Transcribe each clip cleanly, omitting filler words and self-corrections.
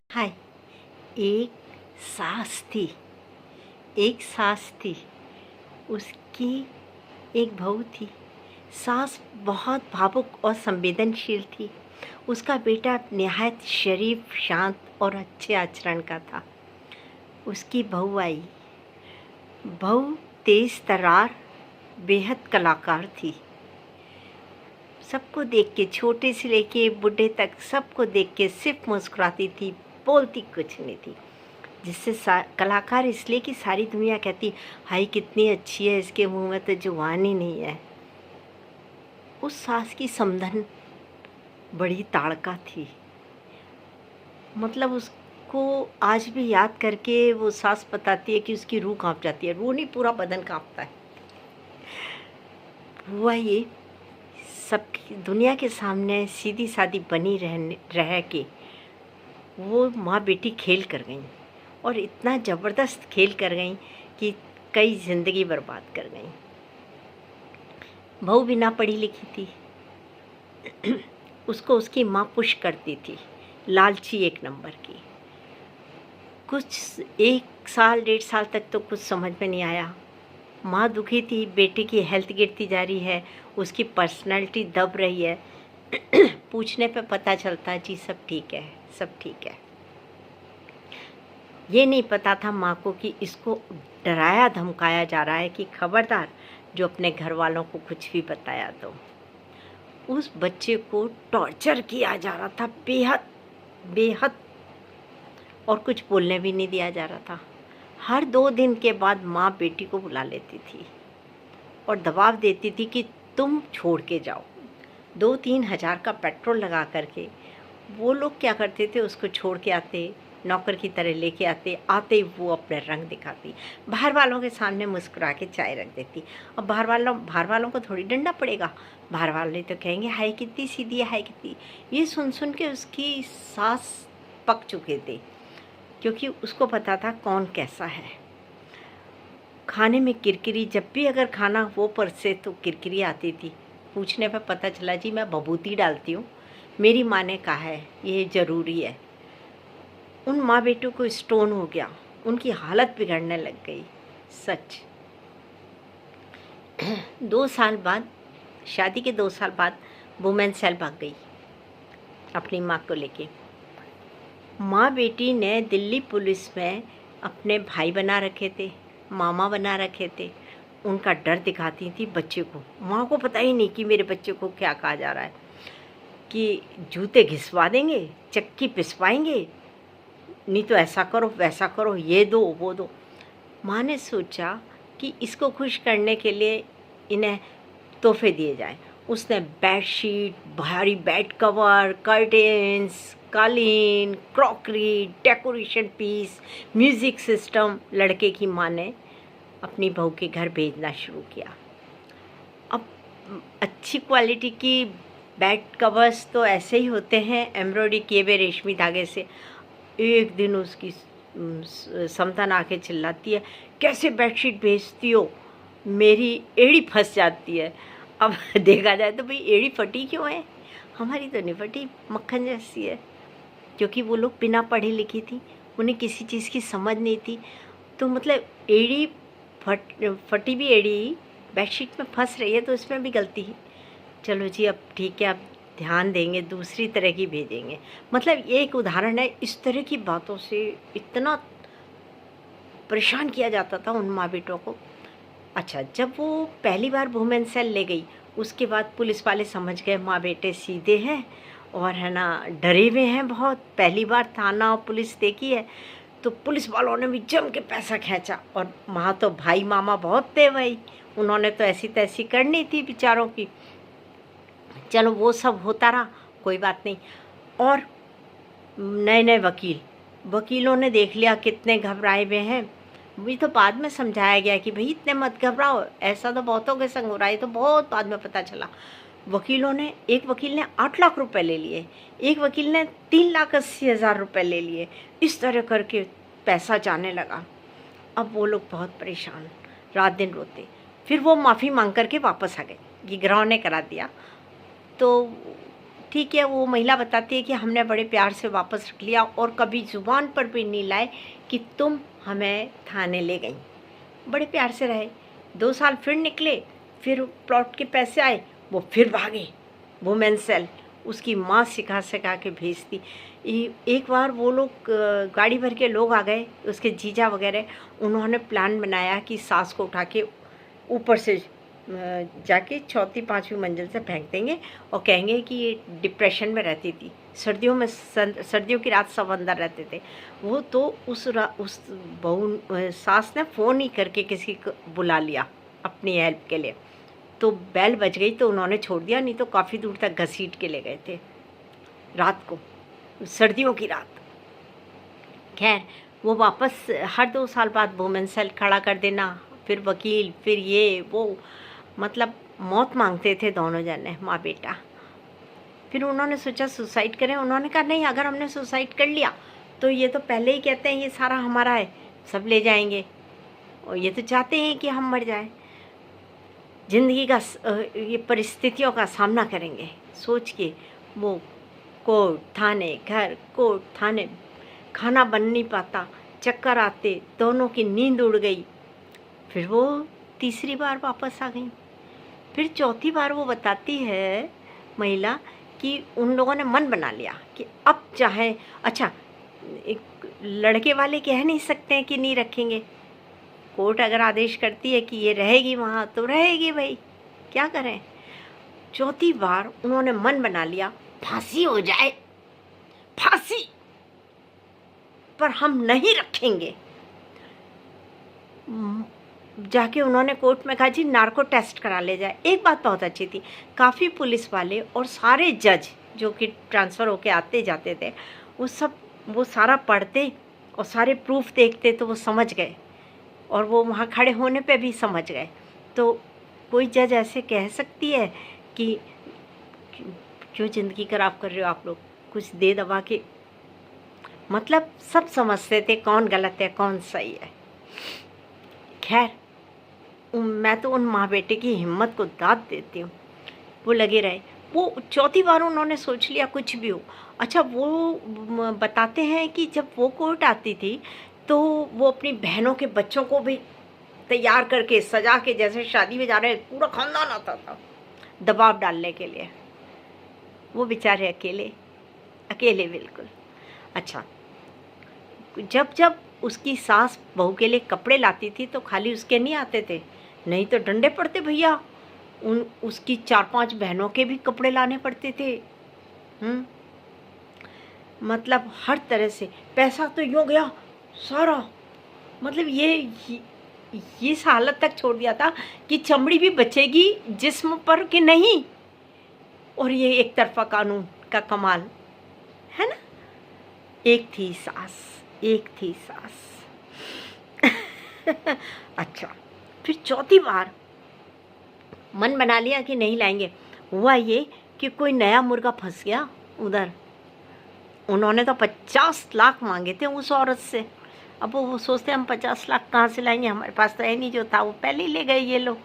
हाय। एक सास थी। एक सास थी। उसकी एक बहू थी। सास बहुत भावुक और संवेदनशील थी। उसका बेटा निहायत शरीफ, शांत और अच्छे आचरण का था। उसकी बहू आई। बहू तेज तर्रार, बेहद कलाकार थी। सबको देख के, छोटे से लेके बूढ़े तक सबको देख के सिर्फ मुस्कुराती थी, बोलती कुछ नहीं थी। जिससे कलाकार इसलिए कि सारी दुनिया कहती, हाय कितनी अच्छी है, इसके मुंह में तो जुबान ही नहीं है। उस सास की समधन बड़ी ताड़का थी। मतलब उसको आज भी याद करके वो सास बताती है कि उसकी रूह कांप जाती है। रूह नहीं, पूरा बदन कांपता है। हुआ ये, सब दुनिया के सामने सीधी सादी बनी रह के वो माँ बेटी खेल कर गईं, और इतना ज़बरदस्त खेल कर गईं कि कई ज़िंदगी बर्बाद कर गईं। बहू बिना पढ़ी लिखी थी। उसको उसकी माँ पुश करती थी, लालची एक नंबर की। कुछ 1 साल 1.5 साल तक तो कुछ समझ में नहीं आया। माँ दुखी थी, बेटे की हेल्थ गिरती जा रही है, उसकी पर्सनालिटी दब रही है। पूछने पे पता चलता है जी सब ठीक है, सब ठीक है। ये नहीं पता था माँ को कि इसको डराया धमकाया जा रहा है कि खबरदार जो अपने घर वालों को कुछ भी बताया तो। उस बच्चे को टॉर्चर किया जा रहा था, बेहद बेहद, और कुछ बोलने भी नहीं दिया जा रहा था। हर 2 दिन के बाद माँ बेटी को बुला लेती थी और दबाव देती थी कि तुम छोड़ के जाओ। 2-3 हज़ार का पेट्रोल लगा करके वो लोग क्या करते थे, उसको छोड़ के आते, नौकर की तरह लेके आते ही वो अपने रंग दिखाती, बाहर वालों के सामने मुस्कुरा के चाय रख देती। अब बाहर वालों को थोड़ी डंडा पड़ेगा, बाहर वाले तो कहेंगे हाय कितनी सीधी है, हाय कितनी। ये सुन सुन के उसकी सास पक चुके थे, क्योंकि उसको पता था कौन कैसा है। खाने में किरकिरी, जब भी अगर खाना वो परसे तो किरकिरी आती थी। पूछने पर पता चला जी मैं बबूती डालती हूँ, मेरी माँ ने कहा है ये ज़रूरी है। उन माँ बेटों को स्टोन हो गया, उनकी हालत बिगड़ने लग गई। सच। 2 साल बाद, शादी के 2 साल बाद वुमेन सेल भाग गई अपनी माँ को लेके। माँ बेटी ने दिल्ली पुलिस में अपने भाई बना रखे थे, मामा बना रखे थे। उनका डर दिखाती थी बच्चे को। माँ को पता ही नहीं कि मेरे बच्चे को क्या कहा जा रहा है, कि जूते घिसवा देंगे, चक्की पिसवाएंगे, नहीं तो ऐसा करो वैसा करो, ये दो वो दो। माँ ने सोचा कि इसको खुश करने के लिए इन्हें तोहफे दिए जाए। उसने बेडशीट, भारी बेड कवर, कर्टेन्स, कालीन, crockery, decoration piece, music system लड़के की माँ ने अपनी बहू के घर भेजना शुरू किया। अब अच्छी क्वालिटी की बेड कवर्स तो ऐसे ही होते हैं, एम्ब्रॉयडरी किए हुए रेशमी धागे से। एक दिन उसकी समधन आके चिल्लाती है, कैसे बेडशीट भेजती हो, मेरी एड़ी फंस जाती है। अब देखा जाए तो भाई एड़ी फटी क्यों है, हमारी तो नहीं फटी, मक्खन जैसी है। क्योंकि वो लोग बिना पढ़ी लिखी थी, उन्हें किसी चीज़ की समझ नहीं थी। तो मतलब एड़ी फटी भी एड़ी बेडशीट में फंस रही है तो इसमें भी गलती है। चलो जी अब ठीक है, अब ध्यान देंगे, दूसरी तरह की भेजेंगे। मतलब ये एक उदाहरण है, इस तरह की बातों से इतना परेशान किया जाता था उन माँ बेटों को। अच्छा, जब वो पहली बार वुमेन सेल ले गई, उसके बाद पुलिस वाले समझ गए माँ बेटे सीधे हैं और है ना डरे हुए हैं बहुत, पहली बार थाना और पुलिस देखी है। तो पुलिस वालों ने भी जम के पैसा खींचा, और वहाँ तो भाई मामा बहुत थे भाई, उन्होंने तो ऐसी तैसी करनी थी बेचारों की। चलो वो सब होता रहा, कोई बात नहीं। और नए नए वकीलों ने देख लिया कितने घबराए हुए हैं। भी तो बाद में समझाया गया कि भाई इतने मत घबराओ, ऐसा तो बहुतों के संग हो रहा है, तो बहुत बाद में पता चला। वकीलों ने, एक वकील ने 8 लाख रुपए ले लिए, एक वकील ने 3,80,000 रुपये ले लिए। इस तरह करके पैसा जाने लगा। अब वो लोग बहुत परेशान, रात दिन रोते। फिर वो माफ़ी मांग करके वापस आ गए, ये गिरह ने करा दिया। तो ठीक है, वो महिला बताती है कि हमने बड़े प्यार से वापस रख लिया और कभी ज़ुबान पर भी नहीं लाए कि तुम हमें थाने ले गई। बड़े प्यार से रहे। 2 साल फिर निकले, फिर प्लॉट के पैसे आए, वो फिर भागे वुमेन्स सेल। उसकी माँ सिखा सिखा के भेजती। एक बार वो लोग गाड़ी भर के लोग आ गए, उसके जीजा वगैरह, उन्होंने प्लान बनाया कि सास को उठा के ऊपर से जाके 4वीं 5वीं मंजिल से फेंक देंगे और कहेंगे कि ये डिप्रेशन में रहती थी। सर्दियों की रात सब अंदर रहते थे। वो तो उस बहू सास ने फ़ोन ही करके किसी को बुला लिया अपनी हेल्प के लिए। तो बेल बज गई तो उन्होंने छोड़ दिया, नहीं तो काफ़ी दूर तक घसीट के ले गए थे रात को, सर्दियों की रात। खैर, वो वापस हर 2 साल बाद वुमेन्स सेल खड़ा कर देना, फिर वकील, फिर ये वो, मतलब मौत मांगते थे दोनों जने, माँ बेटा। फिर उन्होंने सोचा सुसाइड करें। उन्होंने कहा नहीं, अगर हमने सुसाइड कर लिया तो ये तो पहले ही कहते हैं ये सारा हमारा है, सब ले जाएंगे, और ये तो चाहते हैं कि हम मर जाएं। ज़िंदगी का ये परिस्थितियों का सामना करेंगे सोच के वो कोर्ट थाने, घर कोर्ट थाने, खाना बन नहीं पाता, चक्कर आते, दोनों की नींद उड़ गई। फिर वो तीसरी बार वापस आ गई। फिर चौथी बार वो बताती है महिला कि उन लोगों ने मन बना लिया कि अब चाहे, अच्छा एक लड़के वाले कह नहीं सकते हैं कि नहीं रखेंगे, कोर्ट अगर आदेश करती है कि ये रहेगी वहाँ तो रहेगी भाई, क्या करें। चौथी बार उन्होंने मन बना लिया फांसी हो जाए, फांसी, पर हम नहीं रखेंगे। जाके उन्होंने कोर्ट में कहा जी नार्को टेस्ट करा ले जाए। एक बात बहुत अच्छी थी, काफ़ी पुलिस वाले और सारे जज जो कि ट्रांसफ़र होके आते जाते थे, वो सारा पढ़ते और सारे प्रूफ देखते तो वो समझ गए, और वो वहाँ खड़े होने पे भी समझ गए। तो कोई जज ऐसे कह सकती है कि क्यों ज़िंदगी खराब कर रहे हो आप लोग, कुछ दे दबा के, मतलब सब समझते थे कौन गलत है कौन सही है। खैर, मैं तो उन माँ बेटे की हिम्मत को दाद देती हूँ, वो लगे रहे। वो चौथी बार उन्होंने सोच लिया कुछ भी हो। अच्छा, वो बताते हैं कि जब वो कोर्ट आती थी तो वो अपनी बहनों के बच्चों को भी तैयार करके सजा के, जैसे शादी में जा रहे हैं, पूरा खानदान आता था दबाव डालने के लिए। वो बेचारे अकेले अकेले बिल्कुल। अच्छा, जब जब उसकी सास बहू के लिए कपड़े लाती थी तो खाली उसके नहीं आते थे, नहीं तो डंडे पड़ते भैया, उसकी 4-5 बहनों के भी कपड़े लाने पड़ते थे। मतलब हर तरह से पैसा तो यूँ गया सारा, मतलब ये इस हालत तक छोड़ दिया था कि चमड़ी भी बचेगी जिस्म पर कि नहीं। और ये एक तरफा कानून का कमाल है ना। एक थी सास अच्छा, फिर चौथी बार मन बना लिया कि नहीं लाएंगे। हुआ ये कि कोई नया मुर्गा फंस गया उधर। उन्होंने तो 50 लाख मांगे थे उस औरत से। अब वो सोचते हम 50 लाख कहाँ से लाएंगे, हमारे पास तो है नहीं, जो था वो पहले ही ले गए ये लोग।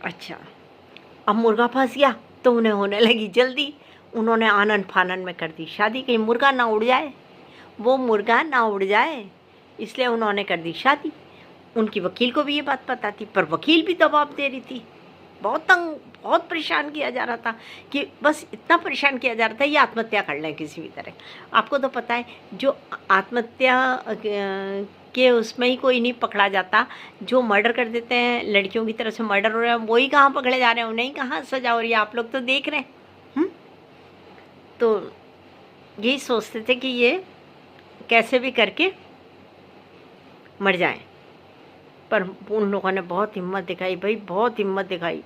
अच्छा, अब मुर्गा फंस गया तो उन्हें होने लगी जल्दी। उन्होंने आनन फानन में कर दी शादी, कहीं मुर्गा ना उड़ जाए, वो मुर्गा ना उड़ जाए, इसलिए उन्होंने कर दी शादी। उनकी वकील को भी ये बात पता थी, पर वकील भी दबाव दे रही थी। बहुत तंग, बहुत परेशान किया जा रहा था कि बस इतना परेशान किया जा रहा था ये आत्महत्या कर लें किसी भी तरह। आपको तो पता है जो आत्महत्या के उसमें ही कोई नहीं पकड़ा जाता, जो मर्डर कर देते हैं, लड़कियों की तरफ से मर्डर हो रहा है, वही कहाँ पकड़े जा रहे हैं, उन्हें कहाँ सजा हो रही है, आप लोग तो देख रहे हैं। तो यही सोचते थे कि ये कैसे भी करके मर जाएं, पर उन लोगों ने बहुत हिम्मत दिखाई भाई, बहुत हिम्मत दिखाई।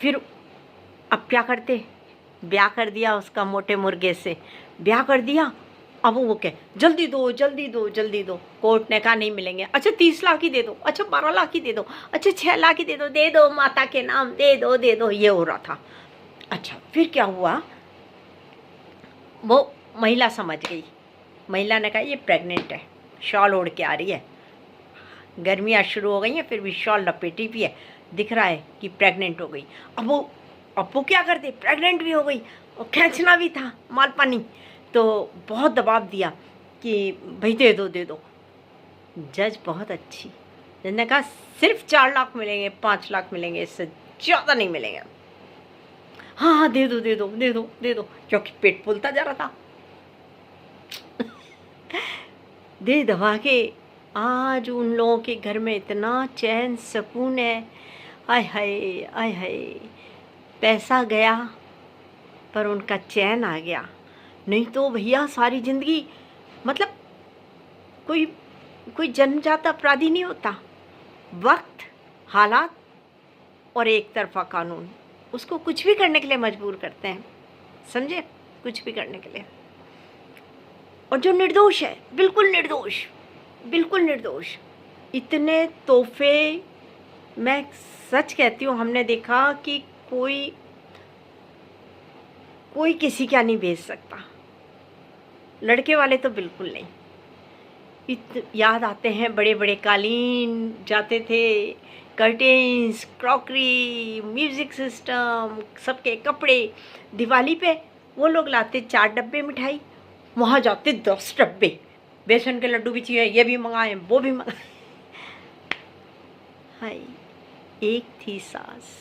फिर अब क्या करते, ब्याह कर दिया उसका मोटे मुर्गे से, ब्याह कर दिया। अब वो कहे जल्दी दो जल्दी दो जल्दी दो। कोर्ट ने कहा नहीं मिलेंगे। अच्छा 30 लाख ही दे दो, अच्छा 12 लाख ही दे दो, अच्छा 6 लाख ही दे दो माता के नाम, दे दो, ये हो रहा था। अच्छा, फिर क्या हुआ, वो महिला समझ गई। महिला ने कहा ये प्रेग्नेंट है, शॉल ओढ़ के आ रही है, गर्मियाँ शुरू हो गई हैं फिर भी शॉल लपेटी भी है, दिख रहा है कि प्रेग्नेंट हो गई। अब वो अब वो क्या करते, प्रेग्नेंट भी हो गई और खींचना भी था माल पानी, तो बहुत दबाव दिया कि भाई दे दो दे दो। जज बहुत अच्छी, जज ने कहा सिर्फ 4 लाख मिलेंगे, 5 लाख मिलेंगे, इससे ज़्यादा नहीं मिलेंगे। हाँ हाँ दे दो दे दो दे दो दे दो, क्योंकि पेट फूलता जा रहा था। दे दबा के आज उन लोगों के घर में इतना चैन सुकून है। आय हाय आय हाय, पैसा गया पर उनका चैन आ गया। नहीं तो भैया सारी ज़िंदगी, मतलब कोई कोई जन्मजात अपराधी नहीं होता, वक्त, हालात और एक तरफा कानून उसको कुछ भी करने के लिए मजबूर करते हैं, समझे, कुछ भी करने के लिए। और जो निर्दोष है, बिल्कुल निर्दोष, बिल्कुल निर्दोष, इतने तोहफे, मैं सच कहती हूँ, हमने देखा कि कोई किसी क्या नहीं भेज सकता, लड़के वाले तो बिल्कुल नहीं। याद आते हैं बड़े बड़े कालीन जाते थे, कर्टेन्स, क्रॉकरी, म्यूज़िक सिस्टम, सबके कपड़े। दिवाली पे वो लोग लाते 4 डब्बे मिठाई, वहाँ जाते 10 डब्बे। बेसन के लड्डू भी चाहिए, ये भी मंगाए वो भी मंगाए। हाय, एक थी सास